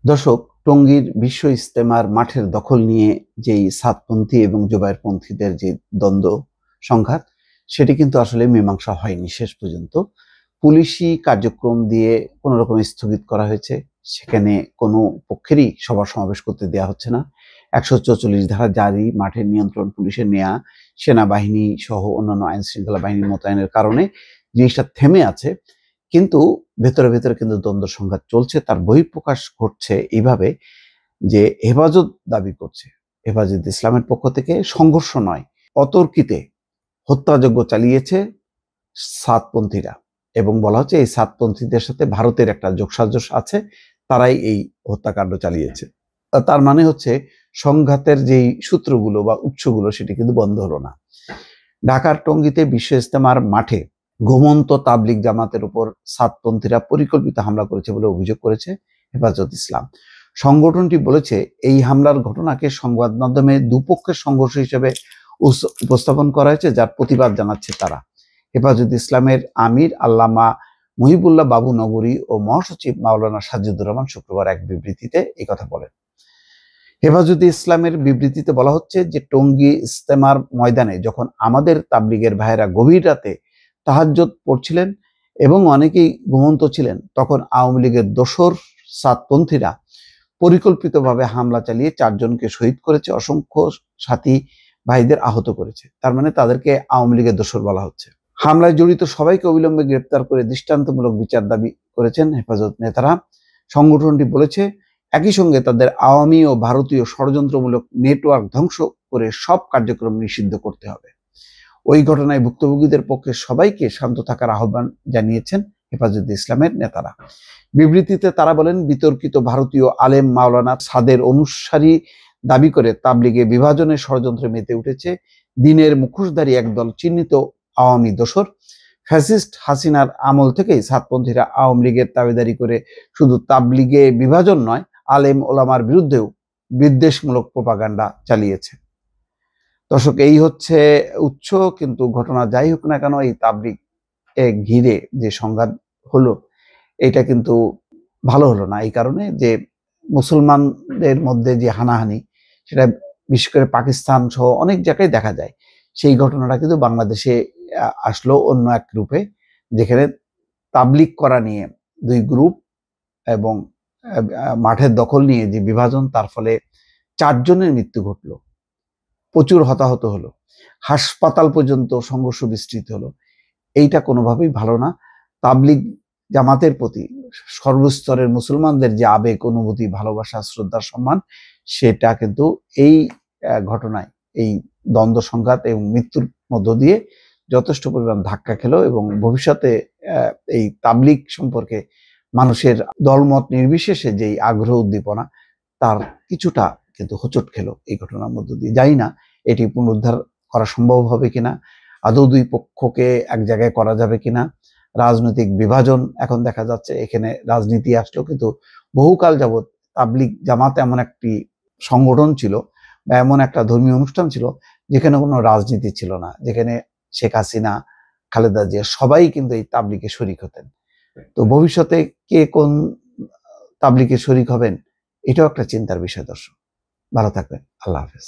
দর্শক, টঙ্গীর বিশ্ব ইজতেমার মাঠের দখল নিয়ে যেই সাতপন্থী এবং জুবায়েরপন্থীদের যে দ্বন্দ্ব সংঘাত, সেটি কিন্তু আসলে মীমাংসা হয়নি শেষ পর্যন্ত। পুলিশি কার্যক্রম দিয়ে কোনো রকম স্থগিত করা হয়েছে। সেখানে কোনো পক্ষেরই সভা সমাবেশ করতে দেওয়া হচ্ছে না। ১৪৪ ধারা জারি, মাঠের নিয়ন্ত্রণ পুলিশের নেয়া, সেনাবাহিনী সহ অন্যান্য আইন শৃঙ্খলা বাহিনী মোতায়েনের কারণে জিনিসটা থেমে আছে। কিন্তু ভেতরে ভেতরে কিন্তু দ্বন্দ্ব সংঘাত চলছে। তার বহিঃপ্রকাশ ঘটছে এইভাবে যে হেফাজত দাবি করছে, হেফাজত ইসলামের পক্ষ থেকে সংঘর্ষ নয়, অতর্কিতে হত্যাযজ্ঞ চালিয়েছে সাতপন্থীরা, এবং বলা হচ্ছে এই সাতপন্থীদের সাথে ভারতের একটা যোগসাজশ আছে, তারাই এই হত্যাকাণ্ড চালিয়েছে। তার মানে হচ্ছে সংঘাতের যেই সূত্রগুলো বা উৎসগুলো সেটি কিন্তু বন্ধ হলো না। ঢাকার টঙ্গীতে বিশ্ব ইজতেমার মাঠে ঘুমন্ত তাবলিগ জামাতের উপর সাতপন্থীরা পরিকল্পিত হামলা করেছে বলে অভিযোগ করেছে হেফাজত ইসলাম। সংগঠনটি বলেছে এই হামলার ঘটনাকে সংবাদ মাধ্যমে দুপক্ষের সংঘর্ষ হিসেবে উপস্থাপন করা হয়েছে, যার প্রতিবাদ জানাচ্ছে তারা। হেফাজত ইসলামের আমির আল্লামা মুহিবুল্লাহ বাবু নগরী ও মহাসচিব মাওলানা সাজিদুর রহমান শুক্রবার এক বিবৃতিতে এই কথা বলেন। হেফাজতে ইসলামের বিবৃতিতে বলা হচ্ছে যে টঙ্গী ইজতেমার ময়দানে যখন আমাদের তাবলিগের ভাইয়েরা গভীর রাতে তাহাজ্জুদ পড়ছিলেন এবং অনেকেই ঘুমন্ত ছিলেন, তখন আওয়ামী লীগের দোসর সাতপন্থীরা পরিকল্পিতভাবে হামলা চালিয়ে 4 জনকে শহীদ করেছে, অসংখ্য সাথী ভাইদের আহত করেছে। তার মানে তাদেরকে আওয়ামী লীগের দোসর বলা হচ্ছে। হামলায় জড়িত সবাইকে অবিলম্বে গ্রেপ্তার করে দৃষ্টান্তমূলক বিচার দাবি করেছেন হেফাজত নেতারা। সংগঠনটি বলেছে একই সঙ্গে তাদের আওয়ামী ও ভারতীয় ষড়যন্ত্রমূলক নেটওয়ার্ক ধ্বংস করে সব কার্যক্রম নিষিদ্ধ করতে হবে। ওই ঘটনায় ভুক্তভোগীদের পক্ষে সবাইকে শান্ত থাকার আহ্বান জানিয়েছেন হেফাজতে ইসলামের নেতারা। বিবৃতিতে তারা বলেন, বিতর্কিত ভারতীয় আলেম মাওলানা সাদের অনুসারী দাবি করে তাবলিগে বিভাজনের ষড়যন্ত্রে মেতে উঠেছে দিনের মুখোশধারী একদল চিহ্নিত আওয়ামী দোসর। ফ্যাসিস্ট হাসিনার আমল থেকেই সাতপন্থীরা আওয়ামী লীগের দাবিদারি করে শুধু তাবলিগে বিভাজন নয়, আলেম ওলামার বিরুদ্ধেও বিদ্বেষমূলক প্রপাগান্ডা চালিয়েছে। দর্শক, এই হচ্ছে উৎস। কিন্তু ঘটনা যাই হোক না কেন, এই তাবলিগ ঘিরে যে সংঘাত হলো, এটা কিন্তু ভালো হলো না। এই কারণে যে মুসলমানদের মধ্যে যে হানাহানি, সেটা বিশেষ করে পাকিস্তান সহ অনেক জায়গায় দেখা যায়। সেই ঘটনাটা কিন্তু বাংলাদেশে আসলো অন্য এক রূপে, যেখানে তাবলিগ করা নিয়ে 2 গ্রুপ এবং মাঠের দখল নিয়ে যে বিভাজন, তার ফলে 4 জনের মৃত্যু ঘটলো, প্রচুর হতাহত হলো, হাসপাতাল পর্যন্ত সংঘর্ষ বিস্তৃত হলো। এইটা কোনোভাবেই ভালো না। তাবলিগ জামাতের প্রতি সর্বস্তরের মুসলমানদের যে আবেগ, অনুভূতি, ভালোবাসা, শ্রদ্ধা, সম্মান, সেটা কিন্তু এই ঘটনায়, এই দ্বন্দ্ব সংঘাত এবং মৃত্যুর মধ্য দিয়ে যথেষ্ট পরিমাণ ধাক্কা খেলো, এবং ভবিষ্যতে এই তাবলিগ সম্পর্কে মানুষের দলমত নির্বিশেষে যেই আগ্রহ উদ্দীপনা, তার কিছুটা কিন্তু হোঁচট খেলো এই ঘটনার মধ্য দিয়ে। জানি না এটি পুনরুদ্ধার করা সম্ভব হবে কিনা, আদৌ 2 পক্ষকে এক জায়গায় করা যাবে কিনা। রাজনৈতিক বিভাজন এখন দেখা যাচ্ছে, এখানে রাজনীতি আসলো, কিন্তু বহুকাল যাবৎ তাবলিগ জামাত এমন একটি সংগঠন ছিল বা এমন একটা ধর্মীয় অনুষ্ঠান ছিল যেখানে কোনো রাজনীতি ছিল না, যেখানে শেখ হাসিনা, খালেদা জিয়া সবাই কিন্তু এই তাবলিগে শরিক হতেন। তো ভবিষ্যতে কে কোন তাবলিগে শরিক হবেন, এটাও একটা চিন্তার বিষয়। দর্শক, ভালো থাকবেন। আল্লাহ হাফেজ।